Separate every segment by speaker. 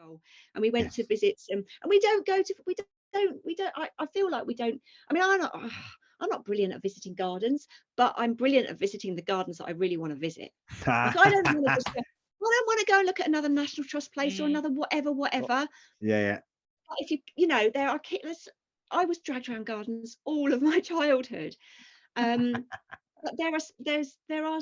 Speaker 1: well. And we went
Speaker 2: Yes.
Speaker 1: to visit some, and we don't go to, I feel like we don't, I mean, I'm not brilliant at visiting gardens, but I'm brilliant at visiting the gardens that I really want to visit. Like, I don't want to just go, I don't want to go and look at another National Trust place or another whatever.
Speaker 2: Yeah.
Speaker 1: But if you know, there are kids. I was dragged around gardens all of my childhood. But there are,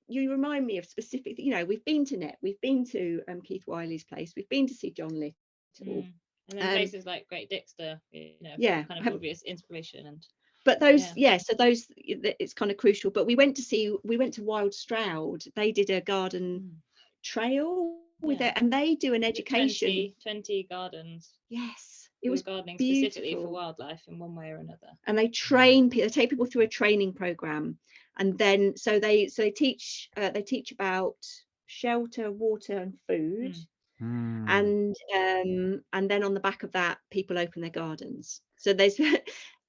Speaker 1: you remind me of specific, you know, we've been to Net, we've been to Keith Wiley's place, we've been to see John Little.
Speaker 3: And then places like Great Dixter, you know,
Speaker 1: yeah,
Speaker 3: kind of obvious inspiration. And
Speaker 1: but those, so those, it's kind of crucial. But we went to Wild Stroud. They did a garden trail with it, and they do an education.
Speaker 3: 20 gardens.
Speaker 1: Yes, it was
Speaker 3: gardening
Speaker 1: beautiful.
Speaker 3: Specifically for wildlife in one way or another.
Speaker 1: And they take people through a training program, and then so they teach about shelter, water, and food. And then on the back of that, people open their gardens. So there's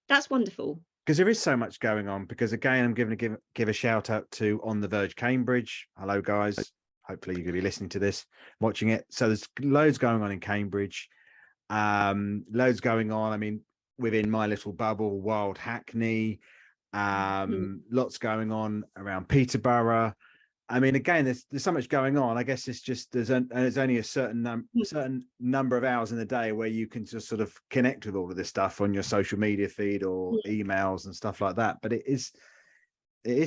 Speaker 1: that's wonderful,
Speaker 2: because there is so much going on. Because again, I'm going to give a shout out to On the Verge Cambridge. Hello guys, hopefully you're going to be listening to this, watching it. So there's loads going on in Cambridge, loads going on, I mean, within my little bubble, Wild Hackney, lots going on around Peterborough. I mean, again, there's so much going on. I guess it's just there's only a certain number of hours in the day where you can just sort of connect with all of this stuff on your social media feed or emails and stuff like that. But it is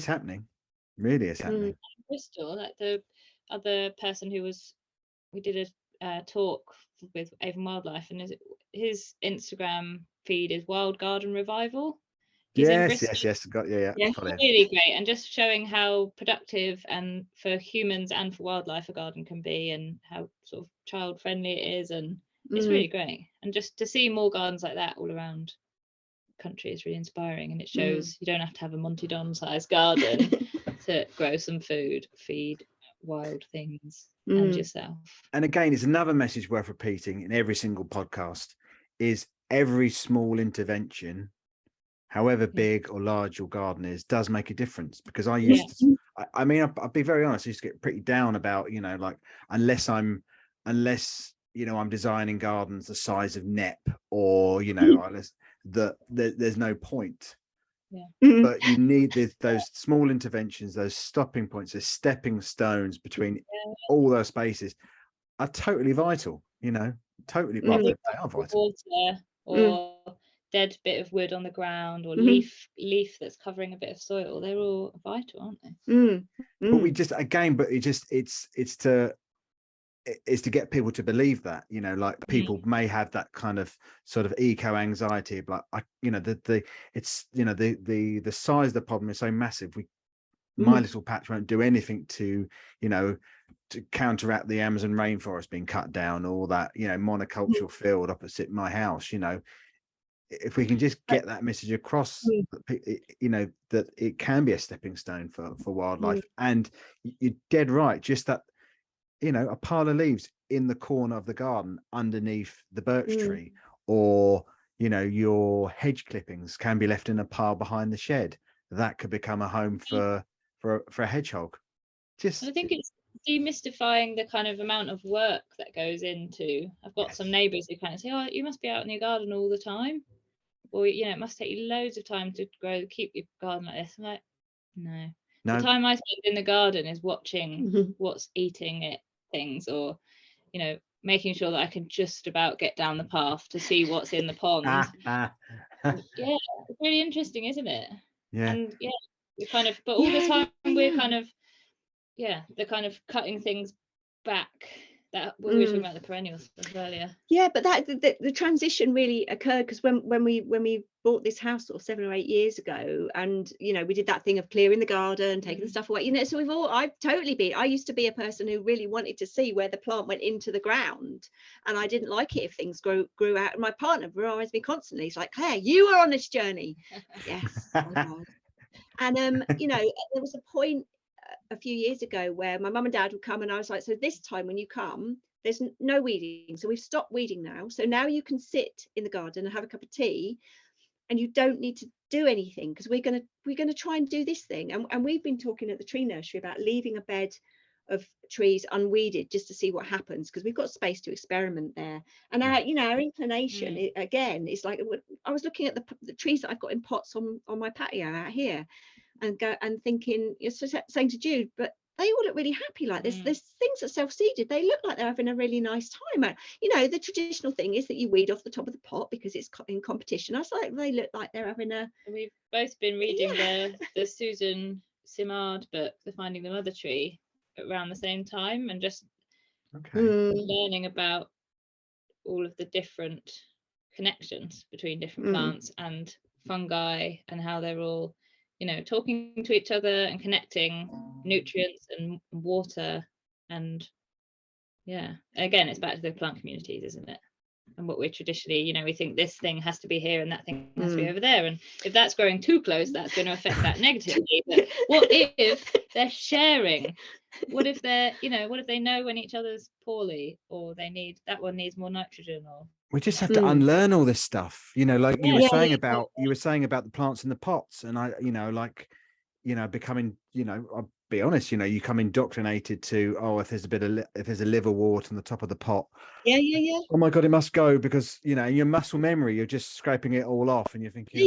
Speaker 2: happening. Really is happening.
Speaker 3: Bristol, like the other person we did a talk with Avon Wildlife, and his Instagram feed is Wild Garden Revival. He's
Speaker 2: yes. Got yeah.
Speaker 3: Really great, and just showing how productive and for humans and for wildlife a garden can be, and how sort of child friendly it is, and it's really great. And just to see more gardens like that all around the country is really inspiring, and it shows you don't have to have a Monty Don sized garden to grow some food, feed wild things and yourself.
Speaker 2: And again, it's another message worth repeating in every single podcast: is every small intervention, however big or large your garden is, does make a difference. Because I used to, I mean, I'll be very honest, I used to get pretty down about, you know, like, unless you know, I'm designing gardens the size of Nep, or, you know, there's no point. But you need those small interventions, those stopping points, those stepping stones between all those spaces are totally vital, you know, totally vital. They are vital.
Speaker 3: Water, or dead bit of wood on the ground, or leaf that's covering a bit of soil, they're all vital, aren't they?
Speaker 2: But we just, again, but it's to get people to believe that, you know, like people may have that kind of sort of eco anxiety, like, you know, the size of the problem is so massive. My little patch won't do anything to, you know, to counteract the Amazon rainforest being cut down, or that, you know, monocultural field opposite my house. You know, if we can just get that message across, you know, that it can be a stepping stone for wildlife. And you're dead right, just that, you know, a pile of leaves in the corner of the garden underneath the birch tree, or, you know, your hedge clippings can be left in a pile behind the shed. That could become a home for a hedgehog. Just,
Speaker 3: I think it's demystifying the kind of amount of work that goes into. I've got some neighbours who kind of say, "Oh, you must be out in your garden all the time," or, you know, it must take you loads of time to keep your garden like this. I'm like, no. The time I spend in the garden is watching what's eating it, things, or, you know, making sure that I can just about get down the path to see what's in the pond. Yeah, it's really interesting, isn't it? And we kind of, but all the time we're kind of, they're kind of cutting things back. That we were talking about the perennials earlier.
Speaker 1: Yeah, but that the transition really occurred because when we bought this house sort of 7 or 8 years ago, and, you know, we did that thing of clearing the garden, taking the stuff away, you know, so I used to be a person who really wanted to see where the plant went into the ground, and I didn't like it if things grew out. And my partner reminds me constantly, he's like, "Claire, you were on this journey." Yes. And you know, there was a point a few years ago where my mum and dad would come, and I was like, "So this time when you come, there's no weeding, so we've stopped weeding now, so now you can sit in the garden and have a cup of tea, and you don't need to do anything, because we're gonna try and do this thing." And we've been talking at the tree nursery about leaving a bed of trees unweeded just to see what happens, because we've got space to experiment there. And our, you know, our inclination again is like, I was looking at the trees that I've got in pots on my patio out here, and thinking, saying to Jude, but they all look really happy like this. There's things that self-seeded, they look like they're having a really nice time. And, you know, the traditional thing is that you weed off the top of the pot because it's in competition. I was like, they look like they're having a...
Speaker 3: We've both been reading the Susan Simard book, The Finding the Mother Tree, around the same time, and just learning about all of the different connections between different plants and fungi, and how they're all, you know, talking to each other and connecting nutrients and water. And again, it's back to the plant communities, isn't it? And what we're traditionally, you know, we think this thing has to be here and that thing has to be over there, and if that's growing too close, that's going to affect that negatively. But what if they're sharing? What if they're, you know, what if they know when each other's poorly, or they need, that one needs more nitrogen? Or
Speaker 2: we just have to unlearn all this stuff, you know, like you were saying about the plants in the pots, and I, you know, like, you know, becoming, you know, I'll be honest, you know, you come indoctrinated to, oh, if there's a liverwort on the top of the pot, oh my god, it must go, because, you know, your muscle memory, you're just scraping it all off, and you're thinking,
Speaker 1: it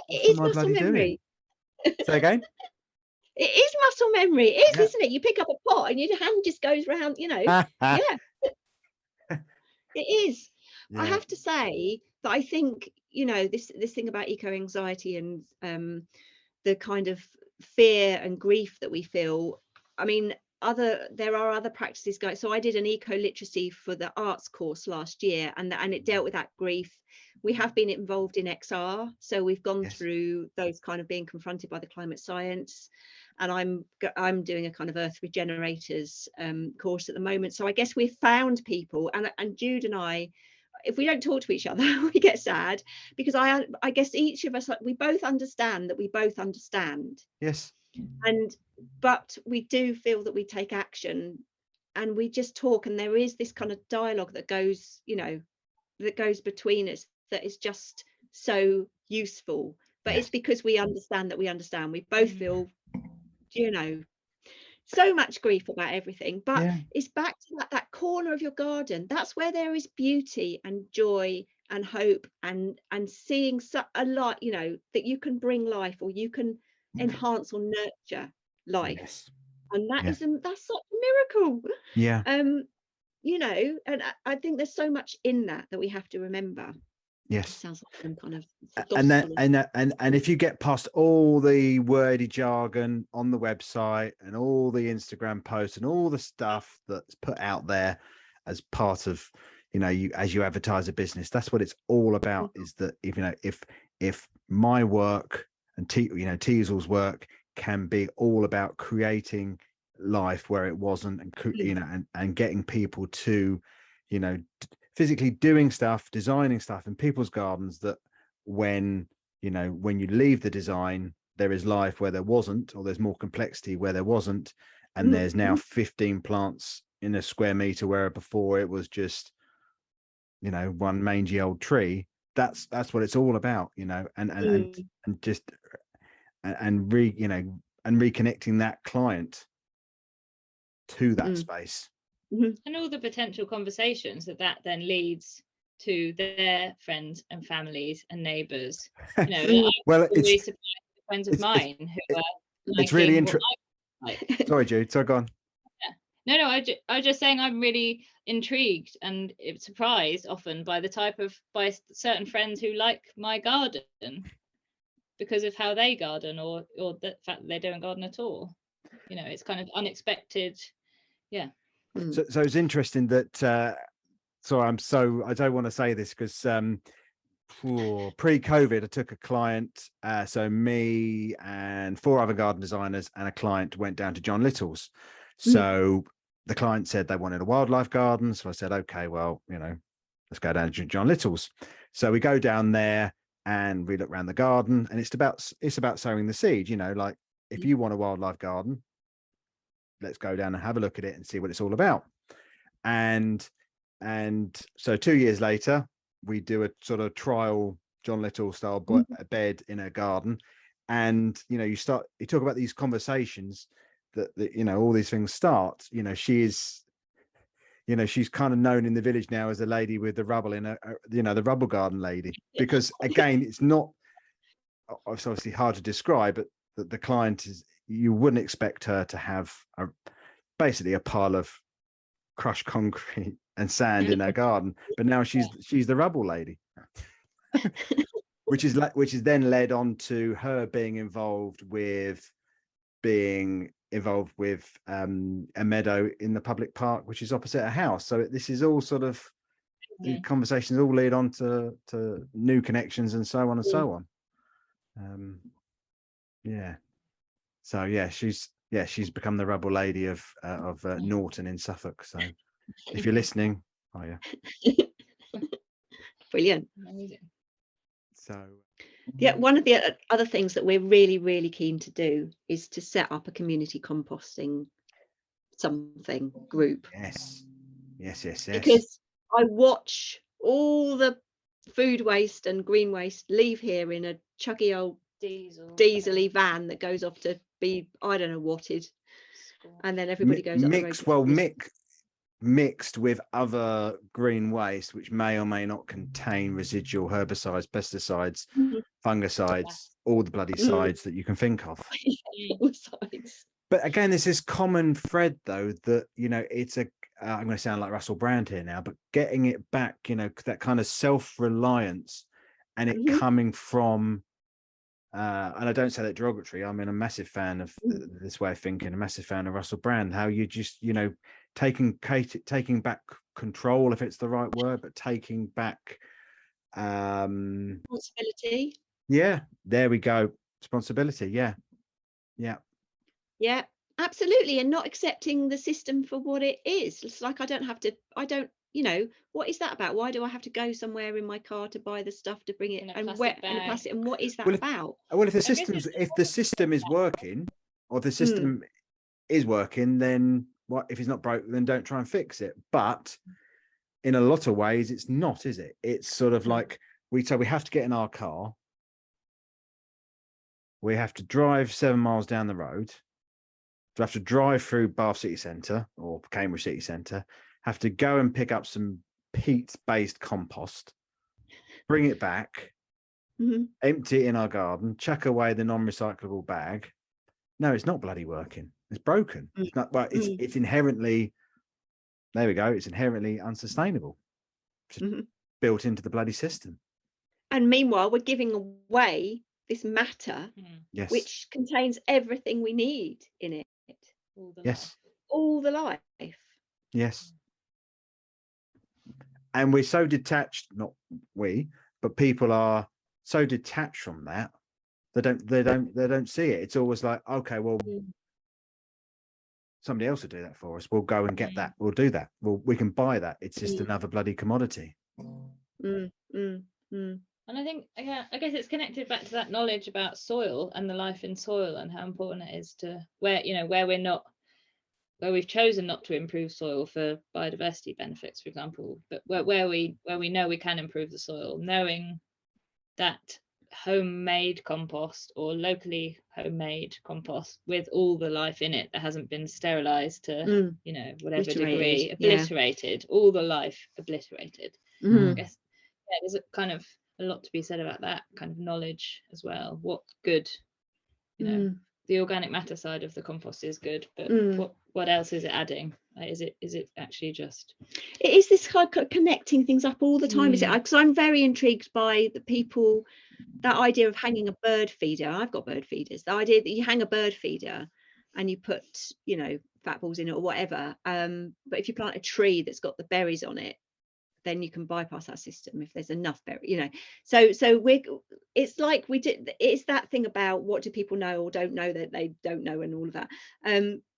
Speaker 1: is muscle memory.
Speaker 2: Say again.
Speaker 1: It is muscle memory, it is, isn't it? You pick up a pot and your hand just goes round, you know. It is. I have to say that I think, you know, this thing about eco-anxiety and the kind of fear and grief that we feel, I mean, there are other practices going. So I did an eco-literacy for the arts course last year, and it dealt with that grief. We have been involved in XR, so we've gone through those kind of being confronted by the climate science, and I'm doing a kind of earth regenerators course at the moment. So I guess we've found people, and Jude and I, if we don't talk to each other, we get sad, because I guess each of us, we both understand that we both understand.
Speaker 2: Yes.
Speaker 1: But we do feel that we take action, and we just talk, and there is this kind of dialogue that goes, you know, that goes between us, that is just so useful. But it's because we understand that we understand. We both feel, you know, so much grief about everything, but it's back to that corner of your garden. That's where there is beauty and joy and hope, and seeing a lot, you know, that you can bring life, or you can enhance or nurture life. And that's such a miracle. You know, and I think there's so much in that we have to remember. It sounds like some kind of
Speaker 2: and if you get past all the wordy jargon on the website and all the Instagram posts and all the stuff that's put out there as part of, you know, as you advertise a business, that's what it's all about. Is that, if, you know, if my work and Teasel's work can be all about creating life where it wasn't, and you know, and getting people to, you know, physically doing stuff, designing stuff in people's gardens, that when you leave the design, there is life where there wasn't, or there's more complexity where there wasn't, and there's now 15 plants in a square meter where before it was just, you know, one mangy old tree. That's what it's all about, you know, and reconnecting that client to that space.
Speaker 3: And all the potential conversations that then leads to their friends and families and neighbours. You know,
Speaker 2: well,
Speaker 3: really surprised friends of mine who are.
Speaker 2: It's really interesting. Sorry, Jude. So go on.
Speaker 3: No, I was just saying, I'm really intrigued and surprised often by certain friends who like my garden because of how they garden, or the fact that they don't garden at all. You know, it's kind of unexpected. Yeah.
Speaker 2: So it's interesting that I don't want to say this, because pre-COVID I took a client, so me and 4 other garden designers and a client went down to John Little's. So the client said they wanted a wildlife garden, so I said, okay, well, you know, let's go down to John Little's. So we go down there and we look around the garden, and it's about sowing the seed, you know, like if you want a wildlife garden, let's go down and have a look at it and see what it's all about. And so 2 years later, we do a sort of trial John Little style bed in a garden, and you know, you talk about these conversations, you know, all these things start. You know, she's kind of known in the village now as the lady with the rubble in you know, the rubble garden lady, because again, it's obviously hard to describe, but the client is, you wouldn't expect her to have basically a pile of crushed concrete and sand in her garden, but now she's the rubble lady. which is then led on to her being involved with a meadow in the public park, which is opposite her house. So this is all sort of, the conversations all lead on to new connections and so on and so on. She's become the rubble lady of Norton in Suffolk. So if you're listening,
Speaker 1: Brilliant.
Speaker 3: Amazing.
Speaker 2: So
Speaker 1: one of the other things that we're really, really keen to do is to set up a community composting group.
Speaker 2: Yes.
Speaker 1: Because I watch all the food waste and green waste leave here in a chuggy old diesel-y van that goes off to be, I don't know whatted, and then everybody goes up the road.
Speaker 2: Mixed with other green waste, which may or may not contain residual herbicides, pesticides, fungicides, all the bloody sides that you can think of. But again, there's this common thread, though, that, you know, it's I'm going to sound like Russell Brand here now, but getting it back, you know, that kind of self-reliance, and it coming from, and I don't say that derogatory, I mean, a massive fan of this way of thinking, a massive fan of Russell Brand, how you just, you know, taking back control, if it's the right word, but taking back
Speaker 1: responsibility.
Speaker 2: Yeah, there we go. Responsibility. Yeah,
Speaker 1: absolutely. And not accepting the system for what it is. It's like, you know, what is that about? Why do I have to go somewhere in my car to buy the stuff to bring it in a plastic, and what is that about?
Speaker 2: Well, if the system is working, or the system is working, then what? If it's not broke, then don't try and fix it. But in a lot of ways, it's not, is it? It's sort of like we have to get in our car, we have to drive 7 miles down the road, we have to drive through Bath City Centre or Cambridge City Centre, have to go and pick up some peat-based compost, bring it back, empty it in our garden, chuck away the non-recyclable bag. No, it's not bloody working. It's broken. It's not. Well, it's inherently. There we go. It's inherently unsustainable. Just built into the bloody system.
Speaker 1: And meanwhile, we're giving away this matter, which contains everything we need in it. All the life.
Speaker 2: Yes. And we're so detached. Not we, but people are so detached from that. They don't see it. It's always like, okay, well, somebody else will do that for us. We'll go and get that. We'll do that. We can buy that. It's just another bloody commodity.
Speaker 3: And I think, I guess it's connected back to that knowledge about soil and the life in soil, and how important it is to where we've chosen not to improve soil for biodiversity benefits, for example, but where we know we can improve the soil, knowing that homemade compost or locally homemade compost with all the life in it that hasn't been sterilized to whatever degree, obliterated, all the life obliterated. I guess there's a kind of a lot to be said about that kind of knowledge as well. What good, the organic matter side of the compost is good, but what else is it adding? Is it actually just?
Speaker 1: It is this kind of connecting things up all the time. Is it? Because I'm very intrigued by the people. That idea of hanging a bird feeder. I've got bird feeders. The idea that you hang a bird feeder and you put, fat balls in it or whatever. But if you plant a tree that's got the berries on it, then you can bypass that system if there's enough berry, So it's like it's that thing about what do people know or don't know that they don't know and all of that.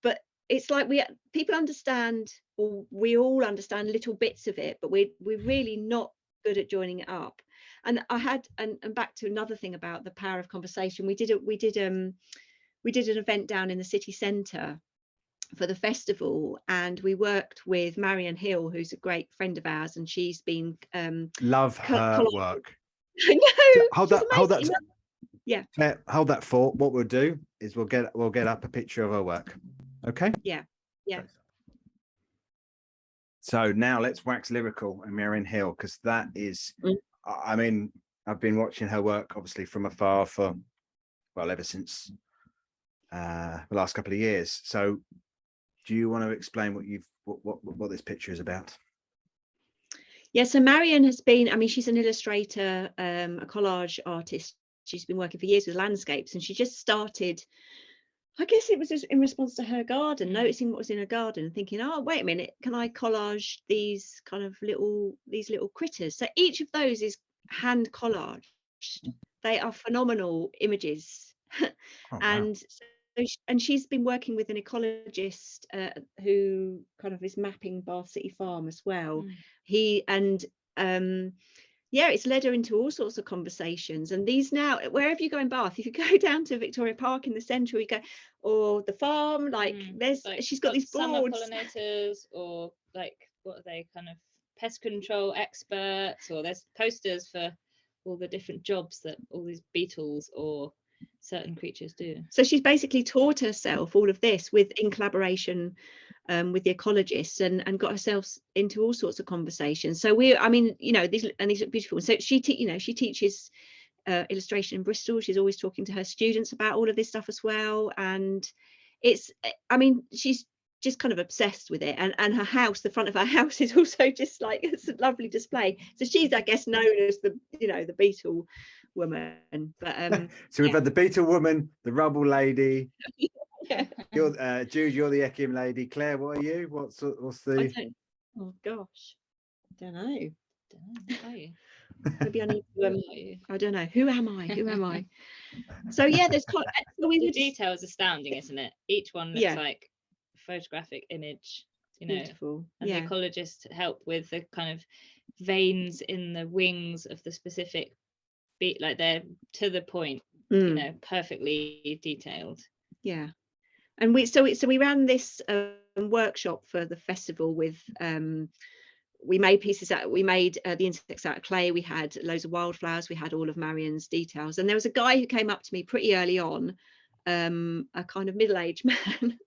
Speaker 1: But it's like people understand, or we all understand little bits of it, but we're really not good at joining it up. And I had, and back to another thing about the power of conversation. We did an event down in the city centre for the festival, and we worked with Marion Hill, who's a great friend of ours, and she's been
Speaker 2: love her work.
Speaker 1: I know.
Speaker 2: Hold that.
Speaker 1: Yeah.
Speaker 2: Hold that thought. What we'll do is we'll get up a picture of her work. Okay.
Speaker 1: Yeah.
Speaker 2: So now let's wax lyrical and Marion Hill, because that is,
Speaker 1: Mm.
Speaker 2: I mean, I've been watching her work obviously from afar for, well, ever since the last couple of years. So do you want to explain what this picture is about?
Speaker 1: Yeah, so Marion has been, I mean, she's an illustrator, a collage artist. She's been working for years with landscapes, and she just started, I guess it was just in response to her garden, noticing what was in her garden and thinking, oh, wait a minute, can I collage these kind of little critters? So each of those is hand collaged. They are phenomenal images.
Speaker 2: Oh, wow.
Speaker 1: And she's been working with an ecologist who kind of is mapping Bath City Farm as well. Yeah, it's led her into all sorts of conversations. And these now, wherever you go in Bath, if you go down to Victoria Park in the centre, you go, or the farm, like there's, like, she's got these
Speaker 3: summer
Speaker 1: boards.
Speaker 3: pollinators, or like, what are they, kind of pest control experts, or there's posters for all the different jobs that all these beetles or certain creatures do.
Speaker 1: So she's basically taught herself all of this in collaboration with the ecologists, and got herself into all sorts of conversations. So I mean, you know, these look beautiful. So she teaches illustration in Bristol. She's always talking to her students about all of this stuff as well. And it's, I mean, she's just kind of obsessed with it. And her house, the front of her house, is also just like, it's a lovely display. So she's, I guess, known as the beetle woman. But
Speaker 2: so we've had the beetle woman, the rubble lady.
Speaker 1: Yeah.
Speaker 2: You're Jude, you're the Ekim lady. Claire, what are you? What's the?
Speaker 1: Oh gosh, I don't know.
Speaker 3: Are you?
Speaker 1: Maybe I need to. I don't know. Who am I? Who am I? So yeah, there's quite.
Speaker 3: The detail is astounding, isn't it? Each one looks like a photographic image. You know,
Speaker 1: beautiful.
Speaker 3: And the ecologists help with the kind of veins in the wings of the specific beat, like they're to the point. You know, perfectly detailed.
Speaker 1: Yeah. And we ran this workshop for the festival with we made the insects out of clay. We had loads of wildflowers. We had all of Marion's details. And there was a guy who came up to me pretty early on, a kind of middle-aged man,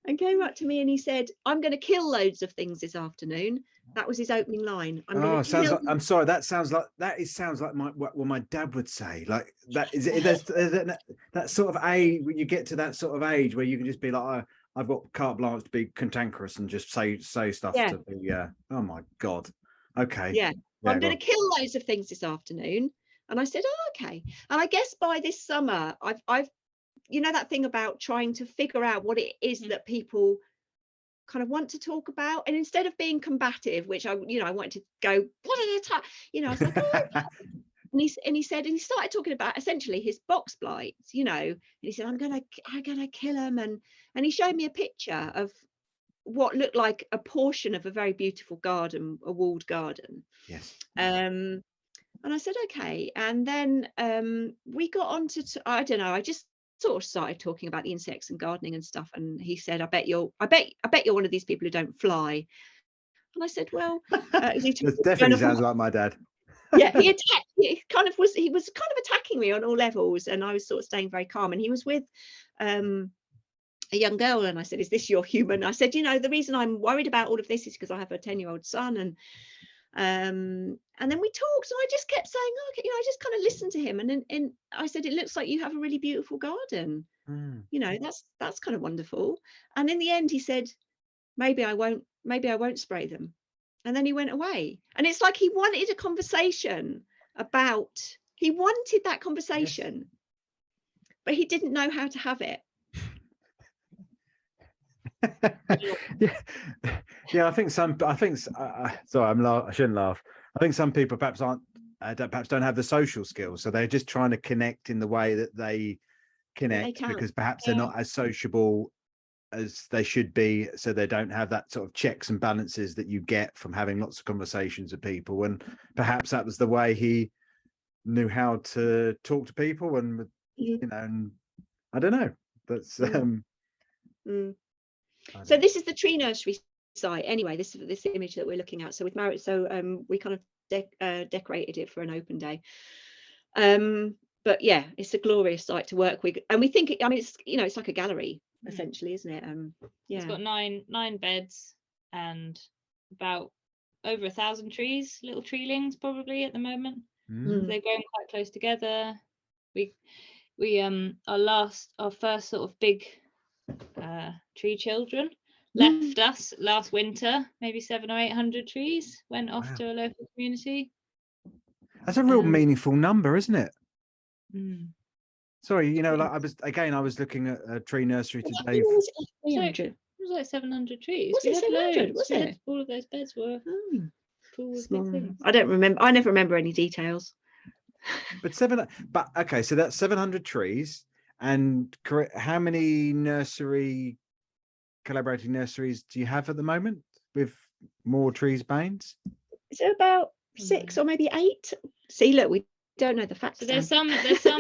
Speaker 1: and came up to me and he said, I'm going to kill loads of things this afternoon. That was his opening line.
Speaker 2: I'm sorry. That sounds like what my dad would say. Like that is it. There's that sort of age when you get to that sort of age where you can just be like, oh, I've got carte blanche to be cantankerous and just say stuff to be. Oh my God. Okay.
Speaker 1: Yeah. I'm going to kill loads of things this afternoon. And I said, oh, okay. And I guess by this summer, I've you know, that thing about trying to figure out what it is that people kind of want to talk about, and instead of being combative, which I wanted to go, what an attack, I was like, oh. and he started talking about essentially his box blights, and he said, I'm gonna kill them, and he showed me a picture of what looked like a portion of a very beautiful garden, a walled garden.
Speaker 2: Yes.
Speaker 1: And I said, okay, and then we got on to I don't know, I just sort of started talking about the insects and gardening and stuff, and he said, I bet you're one of these people who don't fly. And I said, well,
Speaker 2: this definitely sounds like my dad.
Speaker 1: Yeah, he was kind of attacking me on all levels, and I was sort of staying very calm. And he was with a young girl, and I said, is this your human? I said, the reason I'm worried about all of this is because I have a 10-year-old son, and then we talked, and I just kept saying, okay, I just kind of listened to him, and I said, it looks like you have a really beautiful garden. That's kind of wonderful. And in the end he said, maybe I won't spray them. And then he went away. And it's like he wanted a conversation he wanted that conversation, yes, but he didn't know how to have it.
Speaker 2: Yeah, I think sorry, I shouldn't laugh. I think some people perhaps don't have the social skills, so they're just trying to connect in the way that they connect, because perhaps they're not as sociable as they should be, so they don't have that sort of checks and balances that you get from having lots of conversations with people. And perhaps that was the way he knew how to talk to people, and and I don't know. That's
Speaker 1: So this is the tree nursery site. Anyway, this image that we're looking at. So with Marriott, we kind of decorated it for an open day. But yeah, it's a glorious site to work with, and we think it's it's like a gallery. essentially, isn't it?
Speaker 3: It's got nine beds and about over 1,000 trees, little treelings probably at the moment.
Speaker 2: Mm.
Speaker 3: They're growing quite close together. We our first sort of big tree children left us last winter. Maybe 700 or 800 trees went off to a local community.
Speaker 2: That's a real meaningful number, isn't it?
Speaker 3: Mm.
Speaker 2: Sorry, you know, like I was looking at a tree nursery today.
Speaker 1: Was it
Speaker 3: It was like 700 trees.
Speaker 1: Was it 700? Was it?
Speaker 3: All of those beds were full with big things.
Speaker 1: I don't remember. I never remember any details.
Speaker 2: But okay, so that's 700 trees. And how many collaborating nurseries do you have at the moment with More Trees Baines?
Speaker 1: Is it about 6 or maybe 8? See, look, we don't know the facts.
Speaker 3: So there's some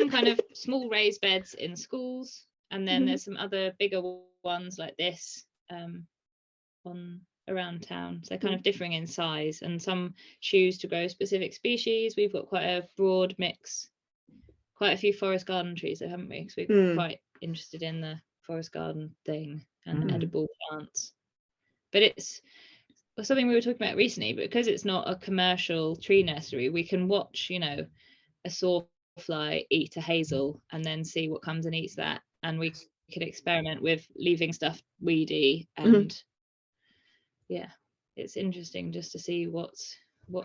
Speaker 3: kind of small raised beds in schools, and then there's some other bigger ones like this on around town. So they're kind of differing in size, and some choose to grow specific species. We've got quite a broad mix, quite a few forest garden trees, though, haven't we? Because we're quite interested in the forest garden thing and edible plants. But it's something we were talking about recently, because it's not a commercial tree nursery. We can watch, you know, a sawfly eat a hazel and then see what comes and eats that, and we could experiment with leaving stuff weedy, and it's interesting just to see what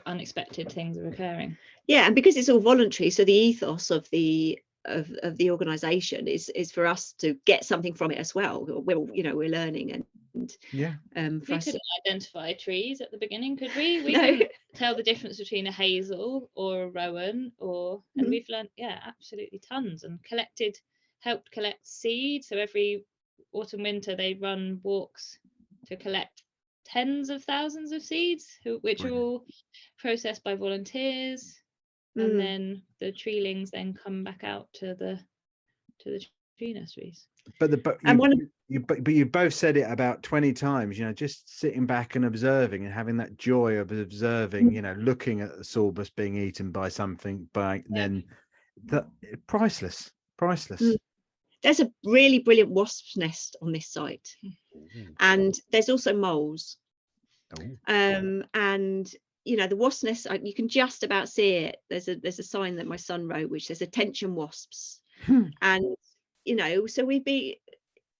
Speaker 3: unexpected things are occurring.
Speaker 1: And because it's all voluntary, so the ethos of the organization is for us to get something from it as well. We're learning, and
Speaker 3: we couldn't identify trees at the beginning, could we? We couldn't tell the difference between a hazel or a rowan, and we've learned absolutely tons, and helped collect seed. So every autumn winter they run walks to collect tens of thousands of seeds, which are all processed by volunteers, and then the treelings then come back out to the tree nurseries.
Speaker 2: But you both said it about 20 times, you know, just sitting back and observing and having that joy of observing, you know, looking at the sorbus being eaten by something, then that priceless.
Speaker 1: There's a really brilliant wasp's nest on this site, and there's also moles. And you know, the wasp nest, you can just about see it. There's a sign that my son wrote which says attention wasps. And you know, so we'd be,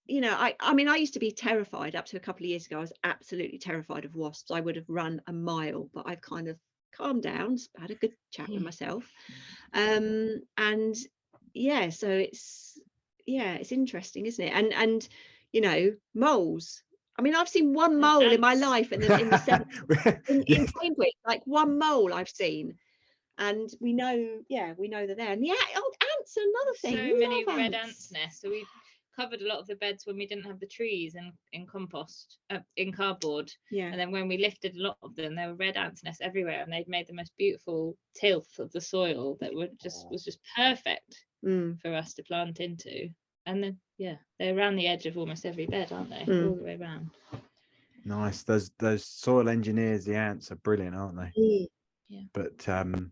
Speaker 1: you know, I mean, I used to be terrified up to a couple of years ago. I was absolutely terrified of wasps. I would have run a mile, but I've kind of calmed down, had a good chat with myself. And so it's interesting, isn't it? And you know, moles. I mean, I've seen one mole in my life in Cambridge, like one mole I've seen. And we know they're there. And ants are another thing.
Speaker 3: So many red ants nests. So we covered a lot of the beds when we didn't have the trees in compost, in cardboard. And then when we lifted a lot of them, there were red ants nests everywhere, and they'd made the most beautiful tilth of the soil that was just perfect for us to plant into. And then they're around the edge of almost every bed, aren't they? All the way around.
Speaker 2: Nice. Those soil engineers, the ants, are brilliant, aren't they? But
Speaker 3: and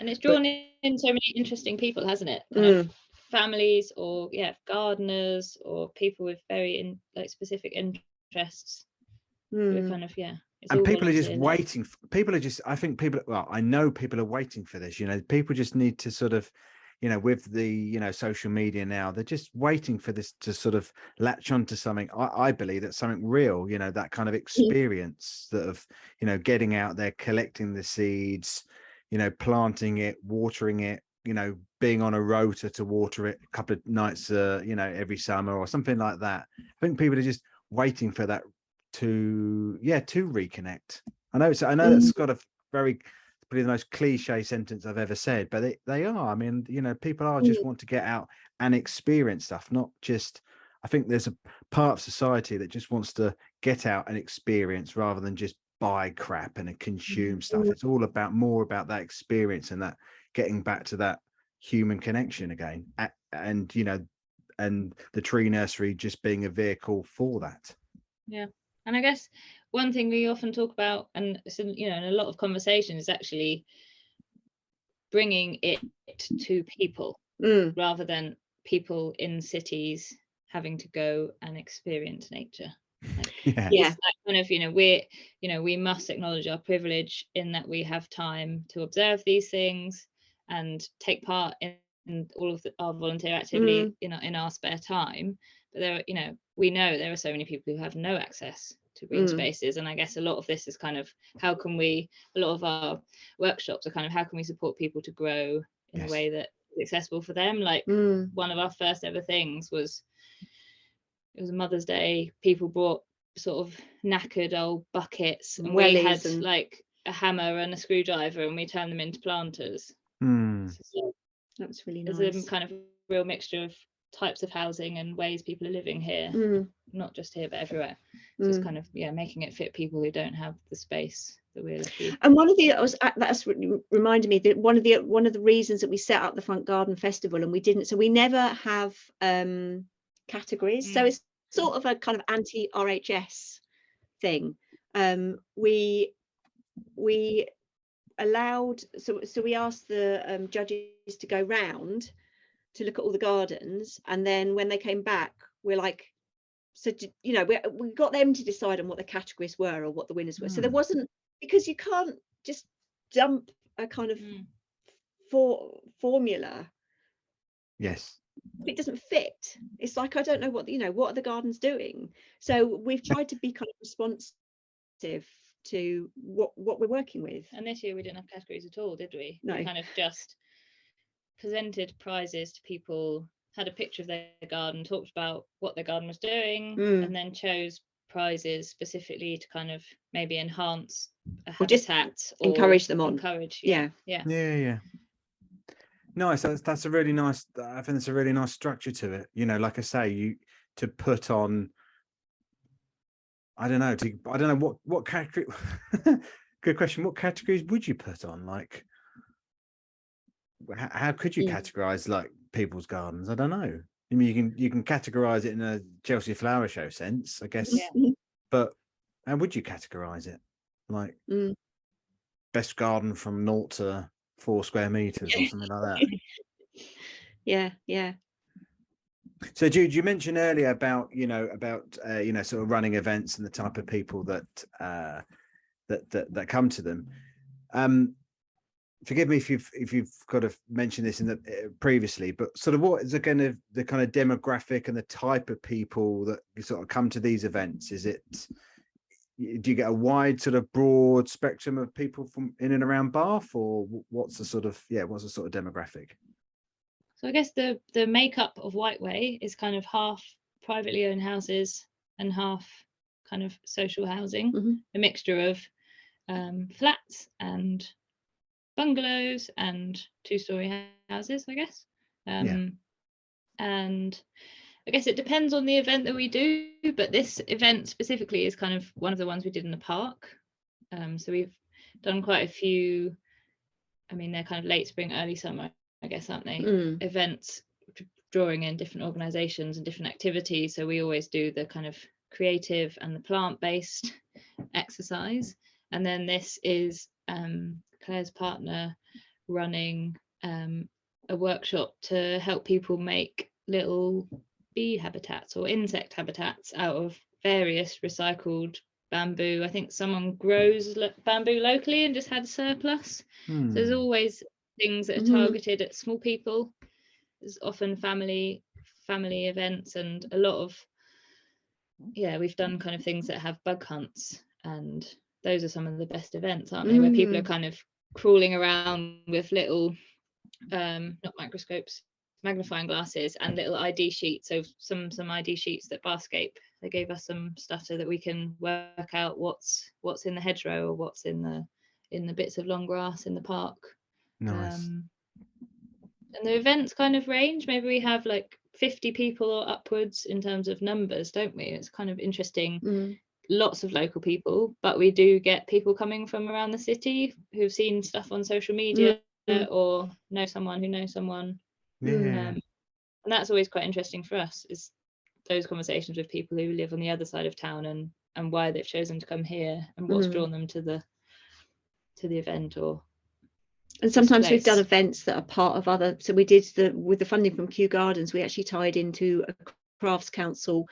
Speaker 3: it's drawn in so many interesting people, hasn't it? Kind of families, or gardeners, or people with very specific interests. We're kind of
Speaker 2: and people are just waiting. I know people are waiting for this. You know, people just need to sort of, you know, with the, you know, social media now, they're just waiting for this to sort of latch onto something. I believe that's something real, you know, that kind of experience that of, you know, getting out there, collecting the seeds, you know, planting it, watering it, you know, being on a rota to water it a couple of nights, you know, every summer or something like that. I think people are just waiting for that to reconnect. I know that's got a very, probably the most cliche sentence I've ever said, but they are. I mean, you know, people are just want to get out and experience stuff, not just. I think there's a part of society that just wants to get out and experience rather than just buy crap and consume stuff. It's all more about that experience and that getting back to that human connection again. And you know, and the tree nursery just being a vehicle for that.
Speaker 3: Yeah. And I guess one thing we often talk about, and you know, in a lot of conversations, is actually bringing it to people rather than people in cities having to go and experience nature.
Speaker 2: Yeah.
Speaker 3: It's that kind of, we must acknowledge our privilege in that we have time to observe these things and take part in all of our volunteer activity in our spare time. But we know there are so many people who have no access to green spaces, and I guess a lot of this is kind of a lot of our workshops are kind of how can we support people to grow in a way that is accessible for them. Like one of our first ever things was, it was a Mother's Day, people brought sort of knackered old buckets, and we had like a hammer and a screwdriver, and we turned them into planters.
Speaker 1: That was really nice.
Speaker 3: There's a kind of real mixture of types of housing and ways people are living here, not just here but everywhere. So it's kind of making it fit people who don't have the space that we're lucky.
Speaker 1: And one of the that's reminded me that one of the reasons that we set up the Front Garden Festival, and we never have categories, so it's sort of a kind of anti-RHS thing. We allowed, so we asked the judges to go round to look at all the gardens, and then when they came back, we're like, so we got them to decide on what the categories were or what the winners were. So there wasn't, because you can't just dump a kind of formula.
Speaker 2: Yes.
Speaker 1: It doesn't fit. It's like, I don't know what are the gardens doing. So we've tried to be kind of responsive to what we're working with.
Speaker 3: And this year we didn't have categories at all, did we?
Speaker 1: No.
Speaker 3: We kind of just presented prizes to people, had a picture of their garden, talked about what their garden was doing, and then chose prizes specifically to kind of maybe enhance a habitat or
Speaker 1: encourage them on.
Speaker 3: Yeah.
Speaker 2: Nice. That's a really nice, I think it's a really nice structure to it. Like I say, to put on, I don't know what category. Good question. What categories would you put on? Like, how could you categorize like people's gardens? I don't know. I mean, you can categorize it in a Chelsea Flower Show sense, I guess. But how would you categorize it? Like best garden from 0 to 4 square meters or something like that.
Speaker 1: Yeah.
Speaker 2: So Jude, you mentioned earlier about sort of running events and the type of people that come to them. Forgive me if you've kind of mentioned this in the previously, but sort of what is the kind of demographic and the type of people that sort of come to these events? Do you get a wide sort of broad spectrum of people from in and around Bath, or what's the sort of demographic?
Speaker 3: So I guess the makeup of Whiteway is kind of half privately owned houses and half kind of social housing, a mixture of flats and bungalows and 2-story houses, I guess. And I guess it depends on the event that we do, but this event specifically is kind of one of the ones we did in the park. So we've done quite a few, I mean, they're kind of late spring, early summer, I guess, aren't they? Events drawing in different organisations and different activities. So we always do the kind of creative and the plant-based exercise. And then this is Claire's partner running a workshop to help people make little bee habitats or insect habitats out of various recycled bamboo. I think someone grows bamboo locally and just had a surplus. So there's always things that are targeted at small people. There's often family events, and a lot of we've done kind of things that have bug hunts, and those are some of the best events, aren't they, where people are kind of crawling around with little not microscopes, magnifying glasses and little ID sheets. So some ID sheets that Bathscape, they gave us some stutter that we can work out what's in the hedgerow or what's in the bits of long grass in the park.
Speaker 2: Nice.
Speaker 3: And the events kind of range. Maybe we have like 50 people or upwards in terms of numbers, don't we? It's kind of interesting. Lots of local people, but we do get people coming from around the city who've seen stuff on social media or know someone who knows someone. And that's always quite interesting for us, is those conversations with people who live on the other side of town and why they've chosen to come here and what's drawn them to the event. And
Speaker 1: sometimes we've done events that are part of other, so we did with the funding from Kew Gardens, we actually tied into a Crafts Council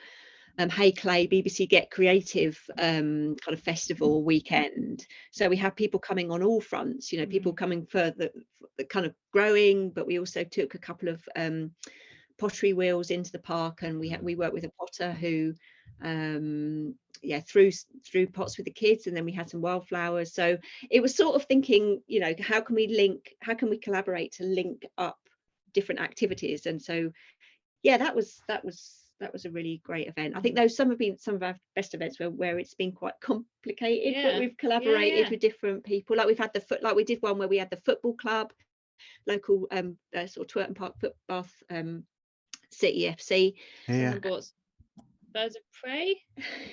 Speaker 1: Hey Clay BBC Get Creative kind of festival weekend. So we have people coming on all fronts, you know, people coming for the kind of growing, but we also took a couple of pottery wheels into the park, and we worked with a potter who threw pots with the kids, and then we had some wildflowers. So it was sort of thinking, you know, how can we collaborate to link up different activities? And so yeah, that was a really great event. I think those some of our best events where it's been quite complicated, but we've collaborated with different people. Like we've had we did one where we had the football club, local sort of Twerton Park Footbath City FC.
Speaker 3: Someone bought birds of prey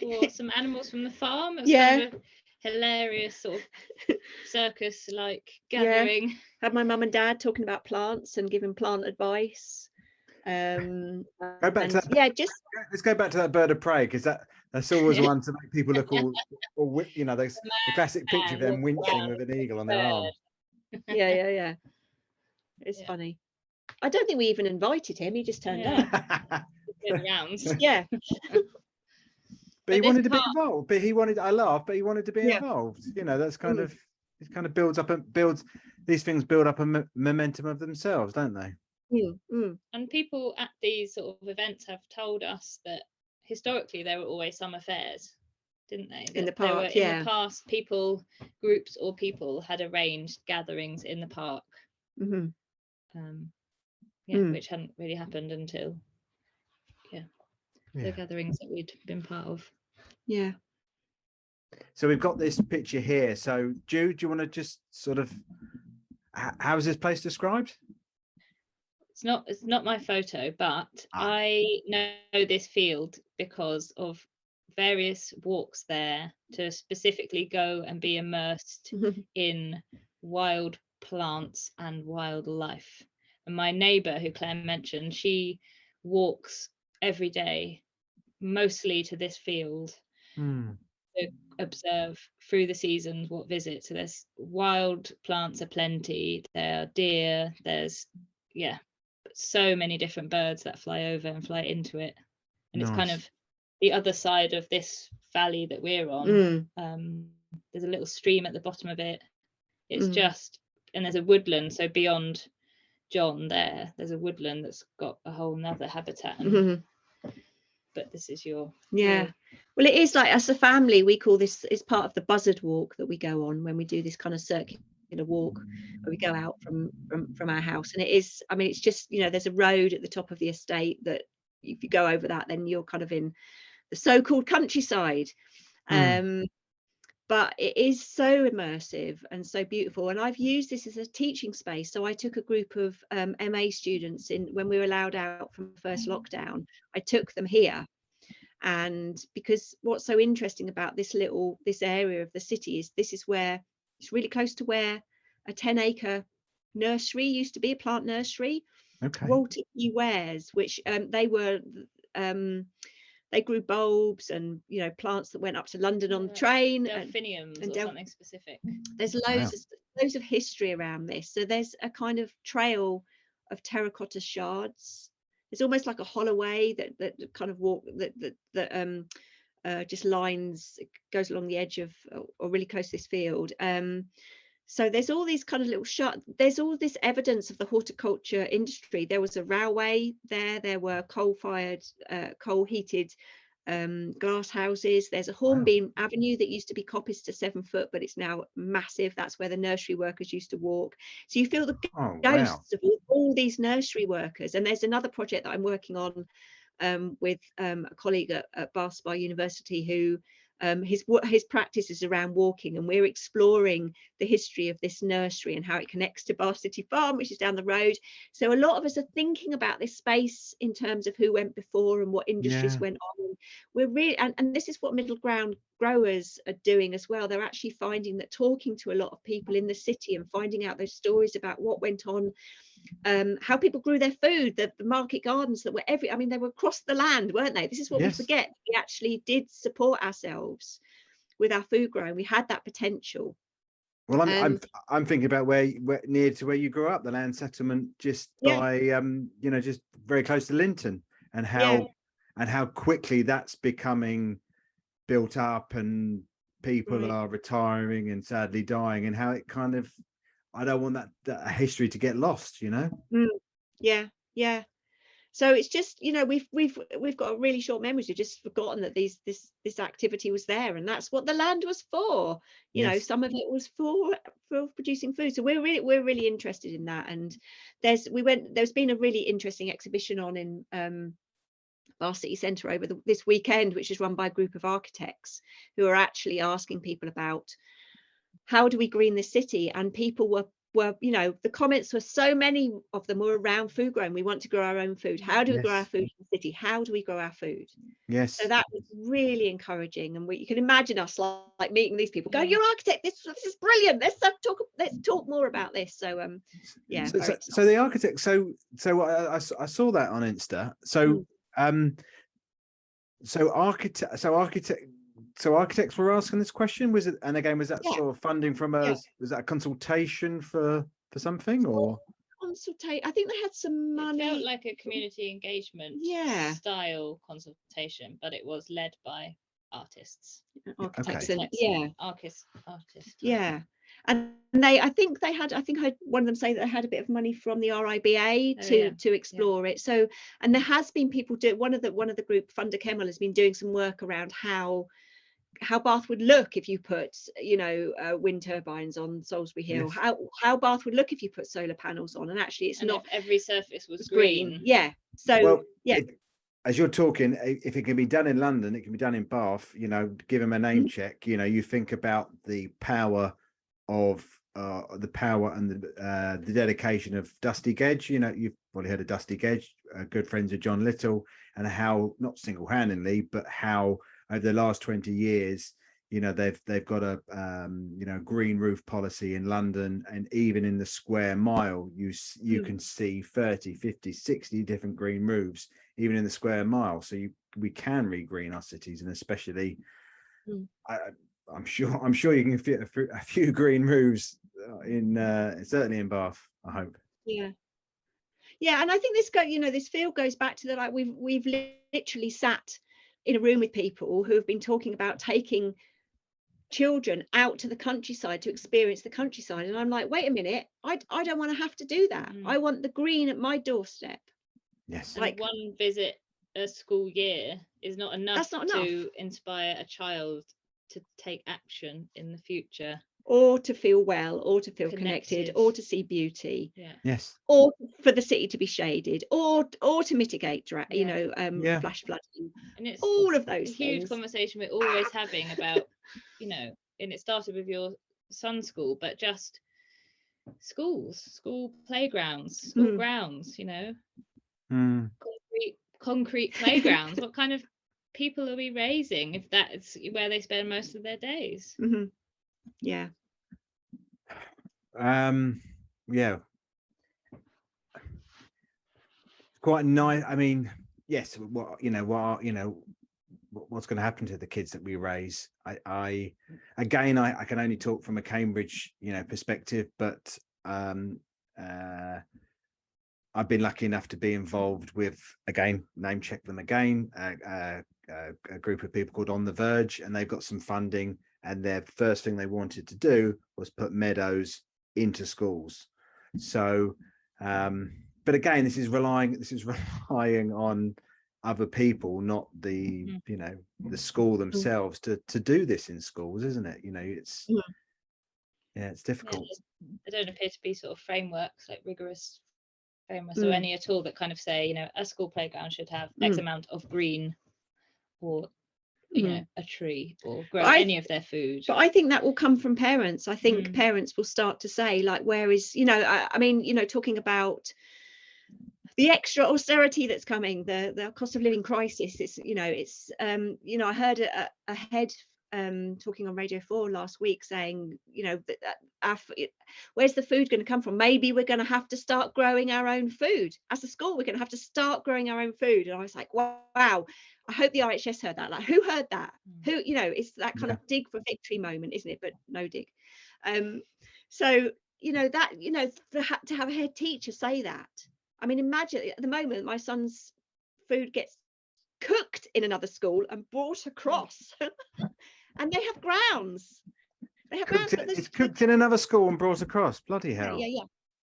Speaker 3: or some animals from the farm. It was kind of a hilarious sort of circus like gathering.
Speaker 1: Had my mum and dad talking about plants and giving plant advice.
Speaker 2: Go back to that. Let's go back to that bird of prey, because that's always one to make people look all you know, the classic picture of them winching with an eagle on their arm.
Speaker 1: Yeah. It's funny. I don't think we even invited him. He just turned up. Yeah.
Speaker 2: But he wanted to be involved. But he wanted. I laugh. But he wanted to be involved. You know, that's kind of it. Kind of builds these things build up a momentum of themselves, don't they?
Speaker 3: And people at these sort of events have told us that historically there were always summer fairs, didn't they?
Speaker 1: In the park, in
Speaker 3: the past, groups or people had arranged gatherings in the park, which hadn't really happened until the gatherings that we'd been part of. Yeah.
Speaker 2: So we've got this picture here. So Jude, do you want to just sort of, how is this place described?
Speaker 3: It's not my photo, but I know this field because of various walks there to specifically go and be immersed in wild plants and wildlife. And my neighbour, who Claire mentioned, she walks every day, mostly to this field to observe through the seasons what visits. So there's wild plants aplenty, there are deer, there's so many different birds that fly over and fly into it, and it's kind of the other side of this valley that we're on. There's a little stream at the bottom of it. It's just, and there's a woodland, so beyond John there's a woodland that's got a whole nother habitat, but this is your well, it is like, as a family, we call this, it's part of the buzzard walk that we go on when we do this kind of circular walk where we go out from our house. And it is, I mean, it's just, you know, there's a road at the top of the estate that if you go over that, then you're kind of in the so-called countryside. But it is so immersive and so beautiful, and I've used this as a teaching space. So I took a group of MA students when we were allowed out from the first lockdown. I took them here, and because what's so interesting about this area of the city is this is where it's really close to where a 10-acre nursery used to be, a plant nursery. Walter E. Ware's, which they grew bulbs and, you know, plants that went up to London on the train. Delphiniums and something specific.
Speaker 1: There's loads of history around this. So there's a kind of trail of terracotta shards. It's almost like a holloway that kind of walk that just goes along the edge of, or really close to this field. So there's all these kind of little there's all this evidence of the horticulture industry. There was a railway there were coal-fired, coal-heated glass houses. There's a hornbeam avenue that used to be coppiced to 7 foot, but it's now massive. That's where the nursery workers used to walk. So you feel the ghosts of all these nursery workers. And there's another project that I'm working on with a colleague at Bath Spa University who his practice is around walking, and we're exploring the history of this nursery and how it connects to Bath City Farm, which is down the road. So a lot of us are thinking about this space in terms of who went before and what industries went on. We're really, and this is what middle ground growers are doing as well. They're actually finding that talking to a lot of people in the city and finding out those stories about what went on, how people grew their food, the market gardens that were they were across the land, weren't they? This is what we forget. We actually did support ourselves with our food growing. We had that potential.
Speaker 2: Well, I'm thinking about where near to where you grew up, the land settlement just by just very close to Linton, and how how quickly that's becoming built up, and people
Speaker 1: Right.
Speaker 2: are retiring and sadly dying, and how it kind of, I don't want that history to get lost, you know.
Speaker 1: Yeah, yeah. So it's just, we've got a really short memories. We've just forgotten that this activity was there, and that's what the land was for.
Speaker 2: Yes.
Speaker 1: Some of it was for producing food. So we're really interested in that. And there's been a really interesting exhibition on in Bath City Centre over this weekend, which is run by a group of architects who are actually asking people about how do we green the city. And people were the comments were, so many of them were around food growing. We want to grow our own food. How do we grow our
Speaker 2: Yes.
Speaker 1: food in the city? How do we grow our food?
Speaker 2: Yes.
Speaker 1: So that was really encouraging, and you can imagine us like meeting these people going, "You're architect, this is brilliant, let's talk more about this." So yeah,
Speaker 2: so the architect, so I saw that on Insta. So architects were asking this question. Was it, and again, was that sort of funding from was that a consultation for something, or
Speaker 1: consultate? I think they had some money.
Speaker 3: It felt like a community engagement style consultation, but it was led by artists,
Speaker 1: architects,
Speaker 3: artists.
Speaker 1: Yeah. And I think I heard one of them say that they had a bit of money from the RIBA to explore it. So, and there has been people one of the group, Funder Kemal, has been doing some work around how Bath would look if you put wind turbines on Salisbury Hill.
Speaker 2: Yes.
Speaker 1: How Bath would look if you put solar panels on. And actually, it's not
Speaker 3: if every surface was green.
Speaker 1: Yeah. So
Speaker 2: as you're talking, if it can be done in London, it can be done in Bath. Give them a name check. You think about the power of and the dedication of Dusty Gedge. You've probably heard of Dusty Gedge, good friends of John Little, and how, not single-handedly, but how over the last 20 years, they've got a green roof policy in London, and even in the square mile, you can see 30, 50, 60 different green roofs, even in the square mile. So we can regreen our cities, and especially, I'm sure you can fit a few green roofs certainly in Bath, I hope.
Speaker 1: Yeah, and I think this field goes back to that. We've literally sat in a room with people who have been talking about taking children out to the countryside to experience the countryside, and I'm like, wait a minute, I don't want to have to do that. I want the green at my doorstep.
Speaker 2: Yes.
Speaker 3: And one visit a school year is not enough.
Speaker 1: That's not enough
Speaker 3: to inspire a child to take action in the future,
Speaker 1: or to feel well, or to feel connected, or to see beauty.
Speaker 2: Yes.
Speaker 1: Or for the city to be shaded, or to mitigate flash flooding, and it's all of those
Speaker 3: huge conversation we're always having about and it started with your son's school, but just school playgrounds, school grounds, concrete playgrounds. What kind of people are we raising if that's where they spend most of their days?
Speaker 1: Yeah.
Speaker 2: Quite nice. I mean, yes. What's going to happen to the kids that we raise? I can only talk from a Cambridge perspective, but I've been lucky enough to be involved with, again, name check them again, a group of people called On the Verge, and they've got some funding, and their first thing they wanted to do was put meadows into schools. So but again, this is relying on other people, not the the school themselves to do this in schools, isn't it? It's it's difficult.
Speaker 3: There don't appear to be sort of frameworks, like rigorous frameworks or any at all, that kind of say a school playground should have X amount of green, or a tree, or grow any of their food.
Speaker 1: But I think that will come from parents. I think parents will start to say, like, where is talking about the extra austerity that's coming, the cost of living crisis. I heard a head talking on Radio 4 last week saying, where's the food going to come from? Maybe we're going to have to start growing our own food. As a school, we're going to have to start growing our own food. And I was like, wow, I hope the RHS heard that. Like, who heard that? Who, it's that kind of dig for victory moment, isn't it? But no dig. So, to have a head teacher say that. I mean, imagine at the moment, my son's food gets cooked in another school and brought across. And they have grounds. They have grounds.
Speaker 2: It's cooked in another school and brought across. Bloody hell.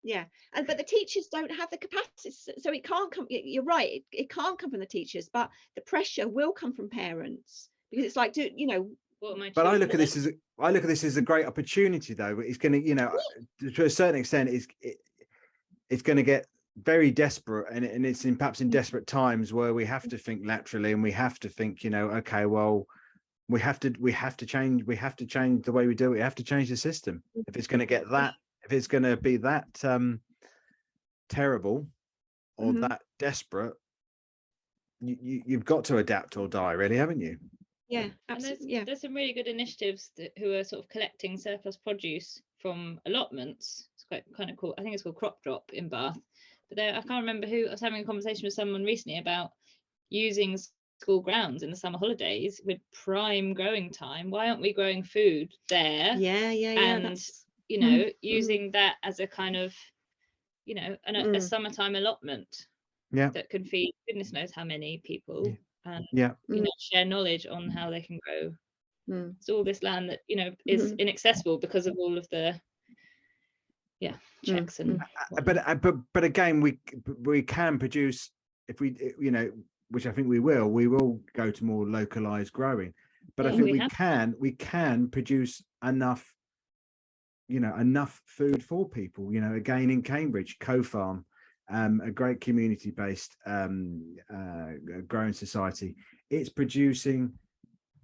Speaker 1: Yeah. And but the teachers don't have the capacity, so it can't come. You're right. It can't come from the teachers, but the pressure will come from parents, because it's like,
Speaker 2: But I look at this as a great opportunity, though. It's going to, to a certain extent, it's going to get very desperate, and it's perhaps in desperate times where we have to think laterally, and we have to think, okay, well, we have to change the way we do it. We have to change the system if it's going to get that, if it's going to be that terrible or that desperate. You've got to adapt or die, really, haven't you?
Speaker 1: Yeah, absolutely.
Speaker 3: There's some really good initiatives who are sort of collecting surplus produce from allotments. It's quite kind of cool. I think it's called Crop Drop in Bath. But I can't remember who. I was having a conversation with someone recently about using school grounds in the summer holidays with prime growing time. Why aren't we growing food there? And using that as a kind of a summertime allotment that can feed goodness knows how many people, and share knowledge on how they can grow. It's all this land that is inaccessible because of all of the checks and
Speaker 2: but again, we can produce, if we which I think we will go to more localized growing, but I think we can produce enough food for people. Again, in Cambridge, Co-Farm, a great community-based growing society, it's producing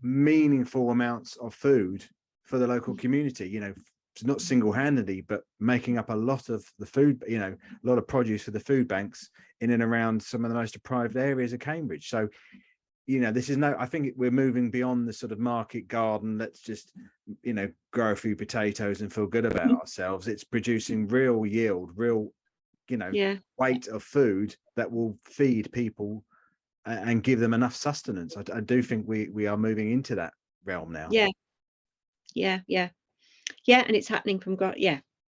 Speaker 2: meaningful amounts of food for the local community, not single-handedly, but making up a lot of the food, a lot of produce for the food banks in and around some of the most deprived areas of Cambridge. So this is I think we're moving beyond the sort of market garden, let's just grow a few potatoes and feel good about ourselves. It's producing real yield, real weight of food that will feed people and give them enough sustenance. I do think we are moving into that realm now.
Speaker 1: And it's happening from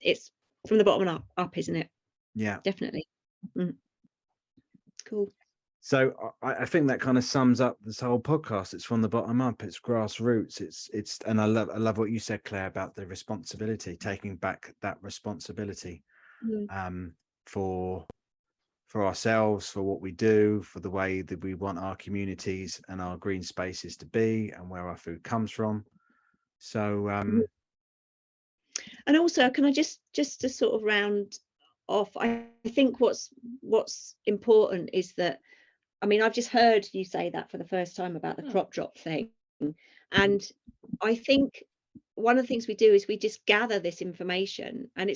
Speaker 1: it's from the bottom up, isn't it? Definitely. Cool.
Speaker 2: So I think that kind of sums up this whole podcast. It's from the bottom up. It's grassroots. It's and I love what you said, Claire, about the responsibility, taking back that responsibility for ourselves, for what we do, for the way that we want our communities and our green spaces to be, and where our food comes from. So
Speaker 1: and also, can I just to sort of round off, I think what's important is that, I mean, I've just heard you say that for the first time about the crop drop thing, and I think one of the things we do is we just gather this information, and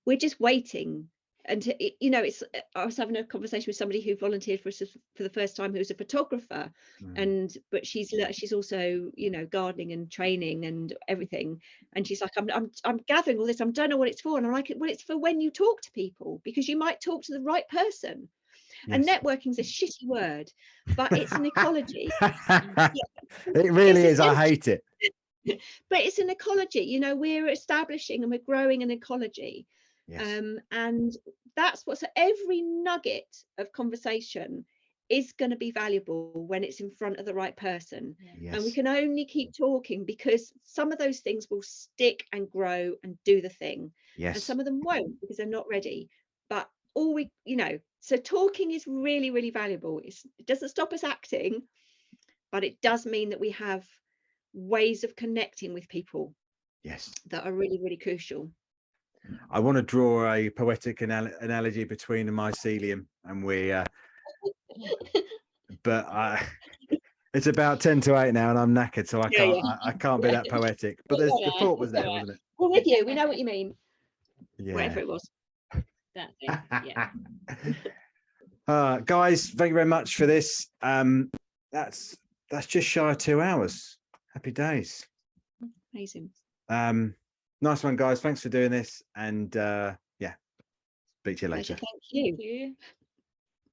Speaker 1: we're just waiting. And I was having a conversation with somebody who volunteered for us for the first time, who was a photographer, but she's also gardening and training and everything, and she's like, I'm gathering all this, I don't know what it's for, and I'm like, well, it's for when you talk to people, because you might talk to the right person. And networking's a shitty word, but it's an ecology.
Speaker 2: It really is. I hate it.
Speaker 1: But it's an ecology. We're establishing and we're growing an ecology. And that's so every nugget of conversation is going to be valuable when it's in front of the right person. And we can only keep talking, because some of those things will stick and grow and do the thing. And some of them won't, because they're not ready. But so talking is really, really valuable. It doesn't stop us acting, but it does mean that we have ways of connecting with people that are really, really crucial.
Speaker 2: I want to draw a poetic analogy between the mycelium and we but it's about 10 to 8 now and I'm knackered, so I can't be that poetic, but the thought was there, wasn't it?
Speaker 1: We're with you, we know what you mean.
Speaker 2: Whatever
Speaker 1: it was.
Speaker 3: That thing.
Speaker 2: Guys, thank you very much for this. That's just shy of 2 hours. Happy days.
Speaker 1: Amazing.
Speaker 2: Nice one, guys. Thanks for doing this, and speak to you later.
Speaker 1: Thank you.